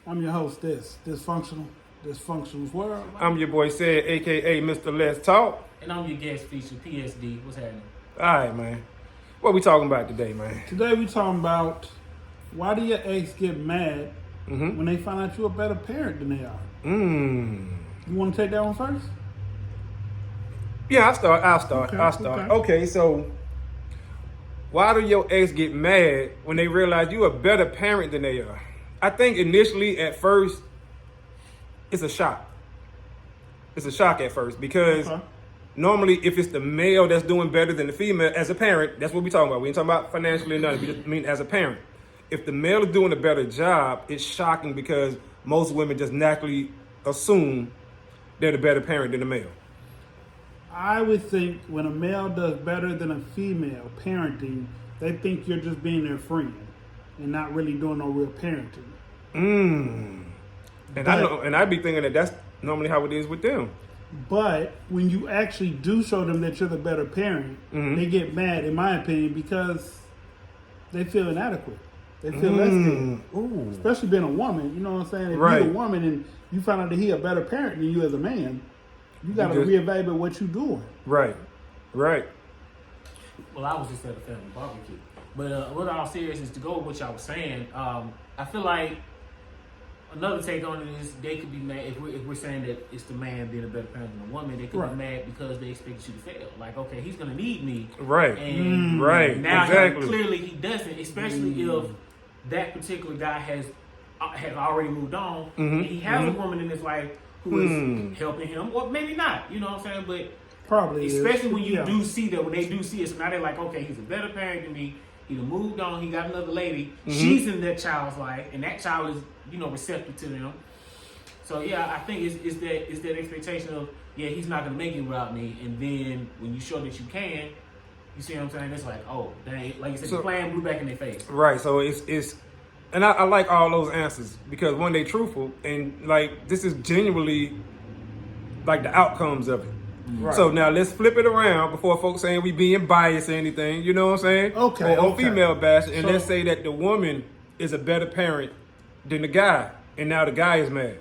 I'm your host, Dysfunctional's World. I'm your boy Said, aka Mr. Let's Talk. And I'm your guest feature, PSD. What's happening? All right, man. What we talking about today, man? Today we talking about why do your ex get mad when they find out you're a better parent than they are? You want to take that one first? Yeah, I'll start. Okay, so why do your ex get mad when they realize you a better parent than they are? I think initially, at first, it's a shock. It's a shock at first because normally if it's the male that's doing better than the female, as a parent, that's what we're talking about. We ain't talking about financially or nothing. We just mean as a parent. If the male is doing a better job, it's shocking because most women just naturally assume they're the better parent than the male. I would think when a male does better than a female parenting, they think you're just being their friend and not really doing no real parenting. And I'd be thinking that that's normally how it is with them. But when you actually do show them that you're the better parent, they get mad, in my opinion, because they feel inadequate. They feel less than. Especially being a woman, you know what I'm saying? If you're a woman and you find out that he's a better parent than you as a man, you got to reevaluate what you're doing. Right. Well, I was just at a family barbecue. But with all seriousness, to go with what y'all was saying, I feel like another take on it is they could be mad if we're saying that it's the man being a better parent than the woman. They could be mad because they expect you to fail. Like, okay, he's gonna need me, and now clearly he doesn't. Especially if that particular guy has already moved on, and he has a woman in his life who is helping him, or maybe not. You know what I'm saying? But probably, especially when you do see that, when they do see it, so now they're like, okay, he's a better parent than me. He done moved on. He got another lady. She's in that child's life, and that child is, receptive to them. So yeah, I think it's that expectation of he's not gonna make it without me. And then when you show that you can, you see what I'm saying? It's like, oh, dang, like you said, the plan blew back in their face. Right. So it's, and I like all those answers because one, they truthful, and like this is genuinely like the outcomes of it. Right. So now let's flip it around before folks saying we being biased or anything. You know what I'm saying? Okay. Or female bash, and let's say that the woman is a better parent than the guy, and now the guy is mad.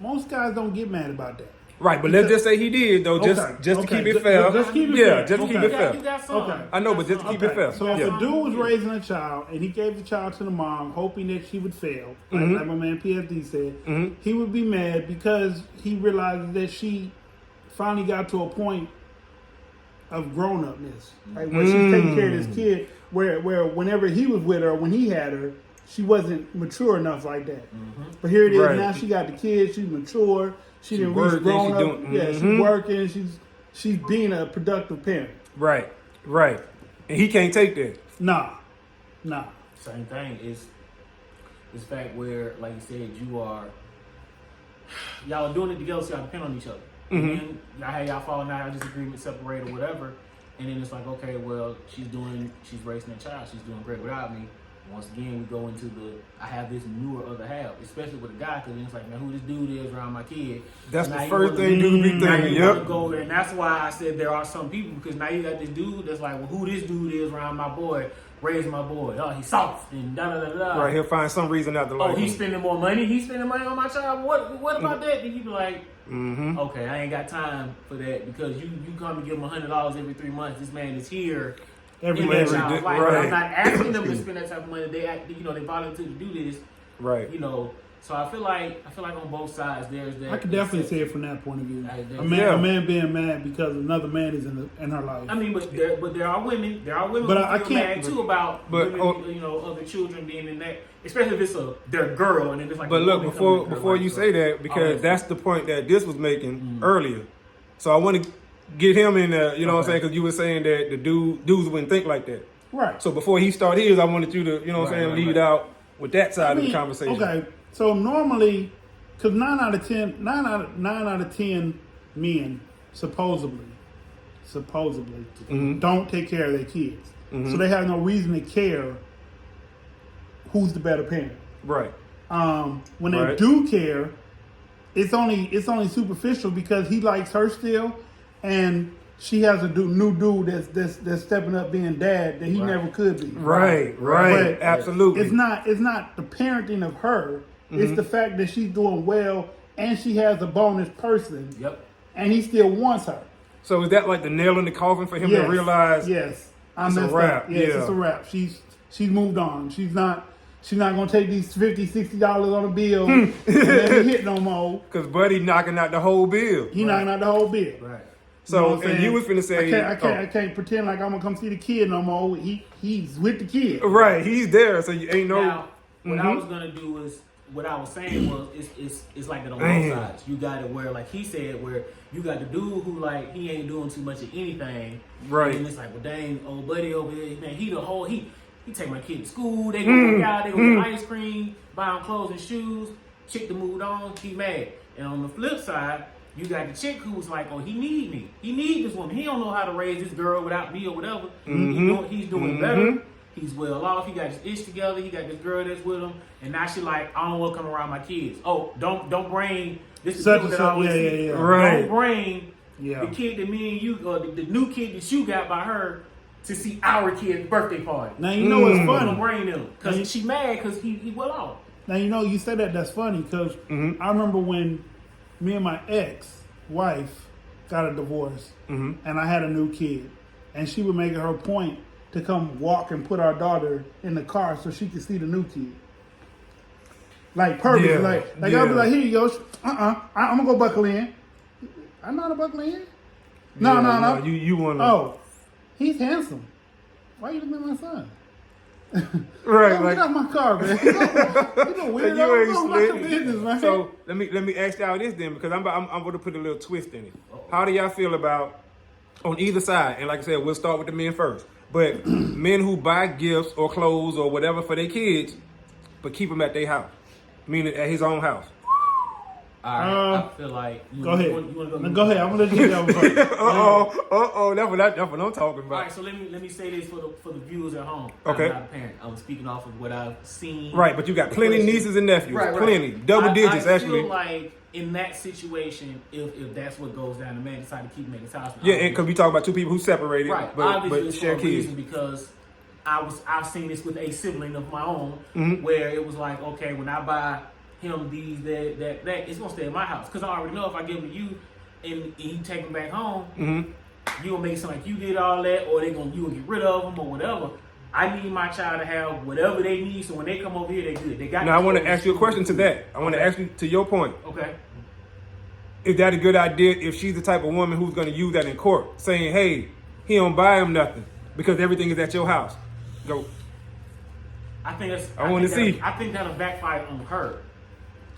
Most guys don't get mad about that. Right, but let's just say he did though, just to keep it fair. Just keep it fair. Just to keep it fair. Okay. I know, but just to keep it fair. So if a dude was raising a child and he gave the child to the mom, hoping that she would fail, like my man PSD said, he would be mad because he realized that she finally got to a point of grown-upness, right? Where she's taking care of this kid, where whenever he was with her, when he had her, she wasn't mature enough like that. But here it is, now she got the kid, she's mature, she didn't reach grown up. She's working, she's being a productive parent. Right. And he can't take that. Nah. Same thing is the fact where, like you said, y'all are doing it together, so y'all depend on each other. And then y'all have y'all falling out, y'all disagreement, separate or whatever. And then it's like, okay, well, she's raising that child, she's doing great without me. Once again, we go into I have this newer other half, especially with a guy, because it's like, man, who this dude is around my kid. That's the first thing dude be thinking. Yep. Go there. And that's why I said there are some people, because now you got this dude that's like, well, who this dude is around my boy, raising my boy. Oh, he's soft and da-da-da-da. Right, he'll find some reason not to like him. He's spending more money. He's spending money on my child. What about that? Then you be like, okay, I ain't got time for that, because you come and give him $100 every 3 months. This man is here. Every child's life. Right. I'm not asking them to spend that type of money. They volunteer to do this. Right. So I feel like on both sides there's that. I could definitely say it from that point of view. A man being mad because another man is in her life. I mean, but there are women. But I can't mad too about women, other children being in that, especially if it's their girl and then it's like. But look, before you say that, because that's the point that this was making earlier. So I want to get him in there, what I'm saying? Because you were saying that the dudes wouldn't think like that. Right. So before he started his, I wanted you to, lead out with that side of the conversation. Okay. So normally, because 9 out of 10 men supposedly don't take care of their kids. So they have no reason to care who's the better parent. Right. When they do care, it's only superficial because he likes her still, and she has a new dude that's stepping up being dad that he never could be. Right. Absolutely. It's not the parenting of her. It's the fact that she's doing well and she has a bonus person. Yep. And he still wants her. So is that like the nail in the coffin for him Yes. to realize? Yes. It's a wrap. Yes, Yeah. it's a wrap. She's moved on. She's not gonna take these $50, $60 on a bill and let me hit no more. Because Buddy knocking out the whole bill. He knocking out the whole bill. Right. So, You know what I'm and you was saying? finna say, I can't pretend like I'm gonna come see the kid no more. He's with the kid. right, he's there, so you ain't no. Now, what I was gonna do is what I was saying was it's like that on both Man. sides. You got it where, like he said, where you got the dude who like he ain't doing too much of anything. Right. And it's like, well, dang, old buddy over there, man, he take my kid to school. They go work out. They go get ice cream, buy him clothes and shoes. Chick to move on. He mad. And on the flip side, you got the chick who's like, oh, he need me. He need this woman. He don't know how to raise this girl without me or whatever. He's doing better. He's well off. He got his ish together. He got this girl that's with him. And now she like, I don't want to come around my kids. Oh, don't bring this is Such people and that I such, always yeah, see. yeah, yeah. Right. Don't bring Yeah. the kid that me and you, or the new kid that you got by her to see our kid's birthday party. Now you know what's Don't funny. bring them because she mad because he well off. Now you know you said that's funny because I remember when me and my ex-wife got a divorce and I had a new kid, and she would make it her point to come walk and put our daughter in the car so she could see the new kid. Like purpose, Yeah, like I'll yeah. be like, here you go. I'm gonna go buckle in. I'm not a buckle in. No. Yeah, You wanna Oh, he's handsome. Why you looking at my son? right? Get Like off my car, man. You know, weirdo. you ain't Go about your slick. business, man. So let me ask y'all this then, because I'm going to put a little twist in it. How do y'all feel about on either side? And like I said, we'll start with the men first. But men who buy gifts or clothes or whatever for their kids, but keep them at their house, meaning at his own house. All right, I feel like Go ahead. You wanna go? Go ahead. I'm gonna let you go first. That's what I'm talking All about. right, so let me say this for the viewers at home. Okay. I'm not a parent. I'm speaking off of what I've seen. Right, but you got plenty nieces and nephews, Right. plenty, double digits I actually. feel like in that situation, if that's what goes down, the man decided to keep making house. Yeah, and because we talk about two people who separated, Right. but Obviously, it's share for a kids. reason because I've seen this with a sibling of my own where it was like, okay, when I buy him these that it's gonna stay in my house because I already know if I give them to you and he take them back home, you gonna make it sound like you did all that, or you gonna get rid of them or whatever. I need my child to have whatever they need, so when they come over here, they good. They got. Now I want to ask you a question to that. I want to ask you to your point. Okay. Is that a good idea if she's the type of woman who's going to use that in court, saying, "Hey, he don't buy him nothing because everything is at your house"? Go. I think that's. I wanna think see. I think that'll backfire on her.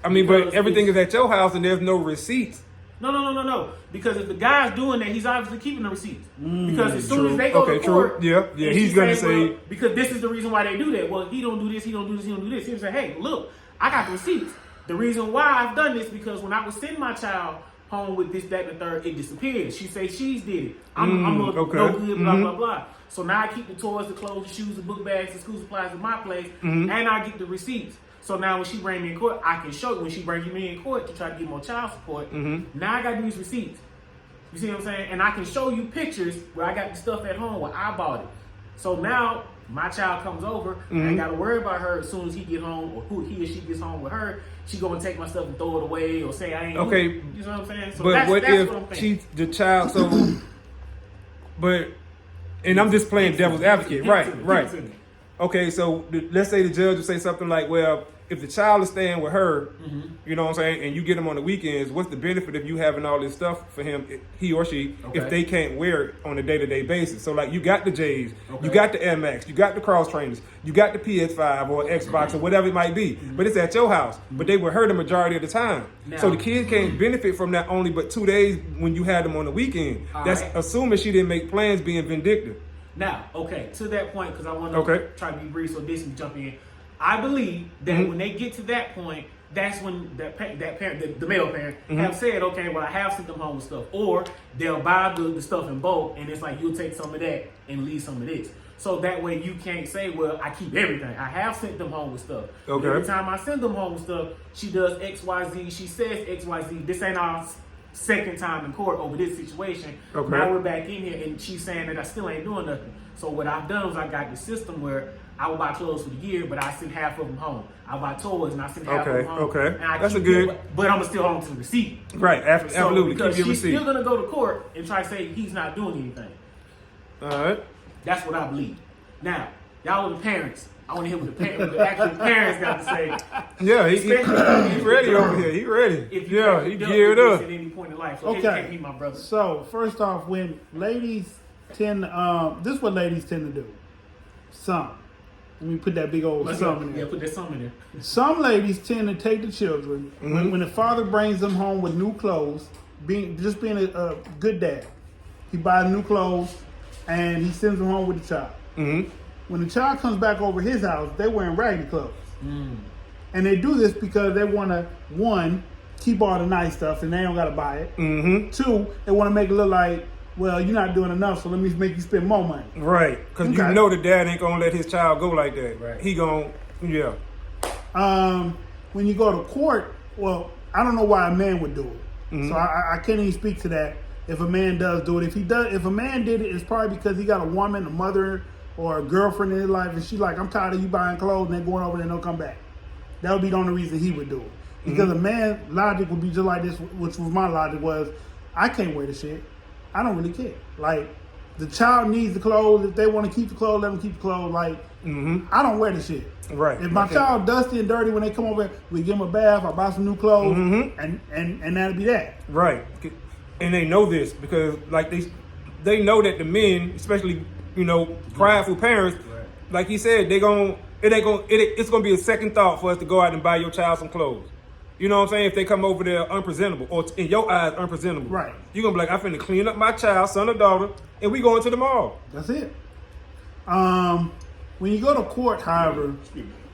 I mean, Because but everything it's- is at your house and there's no receipts. No. Because if the guy's doing that, he's obviously keeping the receipts. Because as soon as they go Okay, to true. court, Yeah, and he's she gonna well, say- because this is the reason why they do that. Well, he don't do this, he don't do this, he don't do this. He'll say, hey, look, I got the receipts. The reason why I've done this because when I was sending my child home with this, that, and the third, it disappeared. She say she's did it. I'm no good, blah blah blah. So now I keep the toys, the clothes, the shoes, the book bags, the school supplies in my place, and I get the receipts. So now when she bring me in court, I can show you when she brings me in court to try to get more child support. Now I got these receipts. You see what I'm saying? And I can show you pictures where I got the stuff at home where I bought it. So now my child comes over, I ain't got to worry about her as soon as he get home or who he or she gets home with her. She gonna take my stuff and throw it away or say I ain't. Okay. You know what I'm saying? So But that's what what I'm if thinking. she's the child? So, but, and I'm just playing devil's advocate, right? Okay, so let's say the judge would say something like, well, if the child is staying with her, you know what I'm saying, and you get him on the weekends, what's the benefit of you having all this stuff for him, he or she, if they can't wear it on a day-to-day basis? So, like, you got the J's, you got the Air Max, you got the cross trainers, you got the PS5 or Xbox or whatever it might be, but it's at your house. But they were her the majority of the time. So the kids can't benefit from that only but 2 days when you had them on the weekend. That's assuming she didn't make plans being vindictive. Now, okay, to that point, because I want to Okay. try to be brief so this can jump in. I believe that when they get to that point, that's when that parent, the male parent, have said, okay, well, I have sent them home with stuff. Or they'll buy the stuff in bulk, and it's like, you'll take some of that and leave some of this. So that way you can't say, well, I keep everything. I have sent them home with stuff. Okay. Every time I send them home with stuff, she does X, Y, Z. She says X, Y, Z. This ain't our second time in court over this situation. Okay. Now we're back in here, and she's saying that I still ain't doing nothing. So what I've done is I got the system where I will buy clothes for the year, but I send half of them home. I buy toys and I send half of them home. Okay. And I That's keep a good. but I'm still home to the receipt. Right. So, Absolutely. because Keep your she's receipt. still gonna go to court and try to say he's not doing anything. All right. That's what I believe. Now, y'all are the parents. I want to hear what the actual parents got to say. Yeah, he ready over here. He ready. If you Yeah, ever he dealt geared with this up. at any point in life. So Okay. educate me, my brother. So first off, when ladies tend, this is what ladies tend to do. Some. Let me put that big old sum in there. Yeah, put that sum in there. Some ladies tend to take the children when the father brings them home with new clothes, being a good dad. He buys new clothes and he sends them home with the child. Mm-hmm. When the child comes back over his house, they're wearing raggedy clothes. And they do this because they want to, one, keep all the nice stuff and they don't got to buy it. Mm-hmm. Two, they want to make it look like, well, you're not doing enough, so let me make you spend more money. Right, because you Okay. know the dad ain't gonna let his child go like that. Right. He gonna, yeah. When you go to court, well, I don't know why a man would do it. So I can't even speak to that. If a man does do it, if a man did it, it's probably because he got a woman, a mother, or a girlfriend in his life, and she's like, I'm tired of you buying clothes, and they're going over there and they'll come back. That would be the only reason he would do it. Because a man's logic would be just like this, which was my logic was, I can't wear the shit. I don't really care. Like, the child needs the clothes. If they want to keep the clothes, let them keep the clothes. Like, I don't wear the shit. Right. If my child dusty and dirty when they come over, we give them a bath, I buy some new clothes, and that'll be that. Right, and they know this because like they know that the men, especially prideful parents, like he said, it's gonna be a second thought for us to go out and buy your child some clothes. You know what I'm saying? If they come over there unpresentable, or in your eyes unpresentable, Right. You're gonna be like, I'm finna clean up my child, son or daughter, and we going to the mall. That's it. When you go to court, however,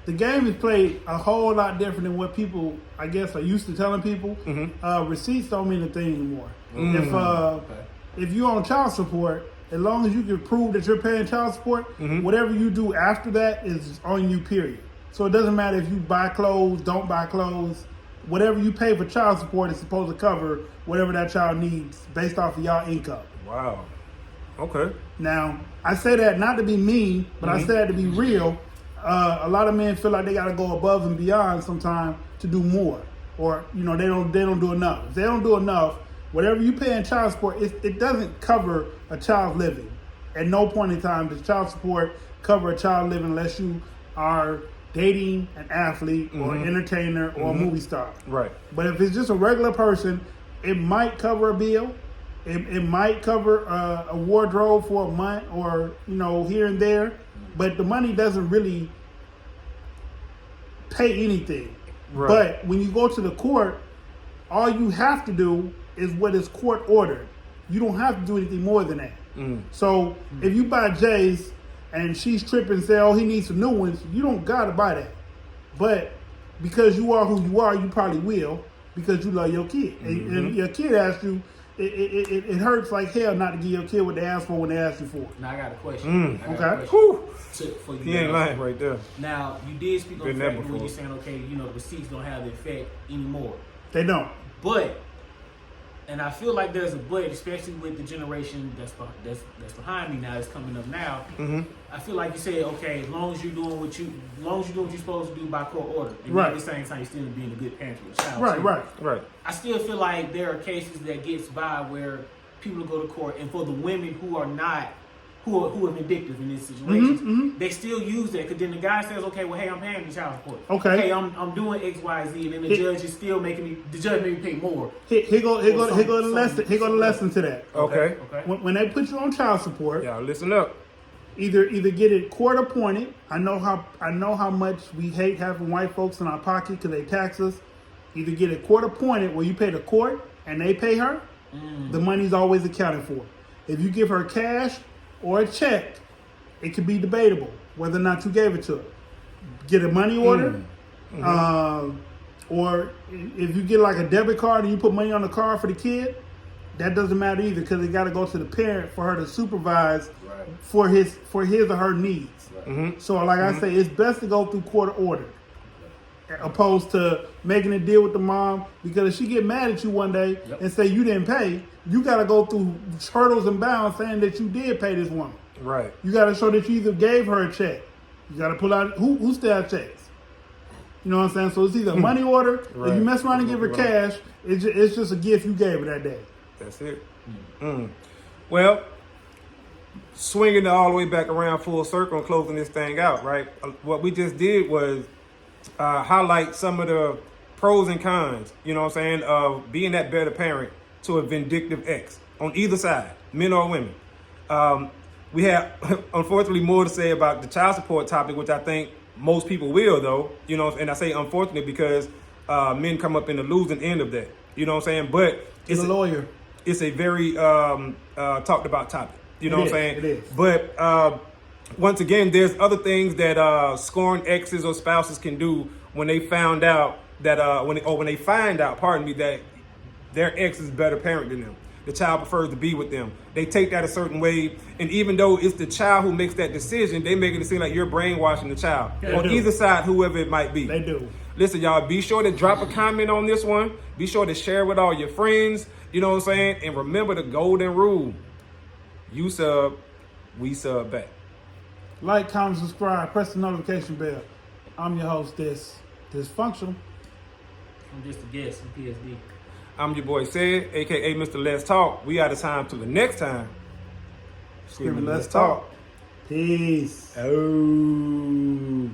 the game is played a whole lot different than what people, I guess, are used to telling people. Receipts don't mean a thing anymore. If you're on child support, as long as you can prove that you're paying child support, whatever you do after that is on you, period. So it doesn't matter if you buy clothes, don't buy clothes. Whatever you pay for child support is supposed to cover whatever that child needs based off of y'all income. Wow. Okay. Now, I say that not to be mean, but I say that to be real. A lot of men feel like they got to go above and beyond sometimes to do more, or they don't do enough. If they don't do enough, whatever you pay in child support, it doesn't cover a child's living. At no point in time does child support cover a child living unless you are dating an athlete or an entertainer or a movie star. Right. But if it's just a regular person, it might cover a bill. It might cover a wardrobe for a month or, here and there. But the money doesn't really pay anything. Right. But when you go to the court, all you have to do is what is court ordered. You don't have to do anything more than that. So if you buy Jay's and she's tripping and say, oh, he needs some new ones, you don't got to buy that. But because you are who you are, you probably will because you love your kid. And your kid asked you, it hurts like hell not to give your kid what they asked for when they asked you for it. Now I got a question. Okay. For you. He ain't lying right there. Now you did speak on Been the there fact when before. you're saying, okay, the receipts don't have the effect anymore. They don't. But, and I feel like there's a but, especially with the generation that's behind me now, that's coming up now. I feel like you said, okay, as long as you're doing what you're supposed to do by court order, and Right. at the same time you're still being a good parent for your child. Right, too. right. I still feel like there are cases that gets by where people go to court, and for the women who are not, who are vindictive in this situation, they still use that. Because then the guy says, okay, well, hey, I'm paying the child support. Okay. Hey, I'm doing X, Y, Z, and then the judge is still making me. The judge made me pay more. Here go the lesson to that. Okay. When they put you on child support, Y'all listen up. either get it court appointed. I know how much we hate having white folks in our pocket because they tax us. Either get it court appointed where you pay the court and they pay her. The money's always accounted for. If you give her cash or a check, it could be debatable whether or not you gave it to her. Get a money order, or if you get like a debit card and you put money on the card for the kid, that doesn't matter either because it got to go to the parent for her to supervise for his or her needs. So like I say, it's best to go through court order opposed to making a deal with the mom, because if she get mad at you one day and say you didn't pay, you got to go through hurdles and bounds saying that you did pay this woman. Right. You got to show that you either gave her a check You got to pull out who still have checks. You know what I'm saying? So it's either a money order, Right. if you mess around and give her cash, it's just a gift you gave her that day. That's it. Well, swinging it all the way back around full circle and closing this thing out, right? What we just did was highlight some of the pros and cons, you know what I'm saying, of being that better parent to a vindictive ex on either side, men or women. We have, unfortunately, more to say about the child support topic, which I think most people will, though, you know, and I say unfortunate because men come up in the losing end of that, you know what I'm saying? But It's a lawyer. It's a very talked about topic, you know what I'm saying? It is. But once again, there's other things that scorned exes or spouses can do when they found out that when they find out, pardon me, that their ex is a better parent than them. The child prefers to be with them. They take that a certain way, and even though it's the child who makes that decision, they make it seem like you're brainwashing the child. Yeah, on either side, whoever it might be. They do. Listen, y'all, be sure to drop a comment on this one. Be sure to share with all your friends. You know what I'm saying? And remember the golden rule. You sub, we sub back. Like, comment, subscribe, press the notification bell. I'm your host, Dysfunctional. I'm just a guest in PSD. I'm your boy Sid, a.k.a. Mr. Let's Talk. We out of time till the next time. Screaming, let's talk. Peace. Oh.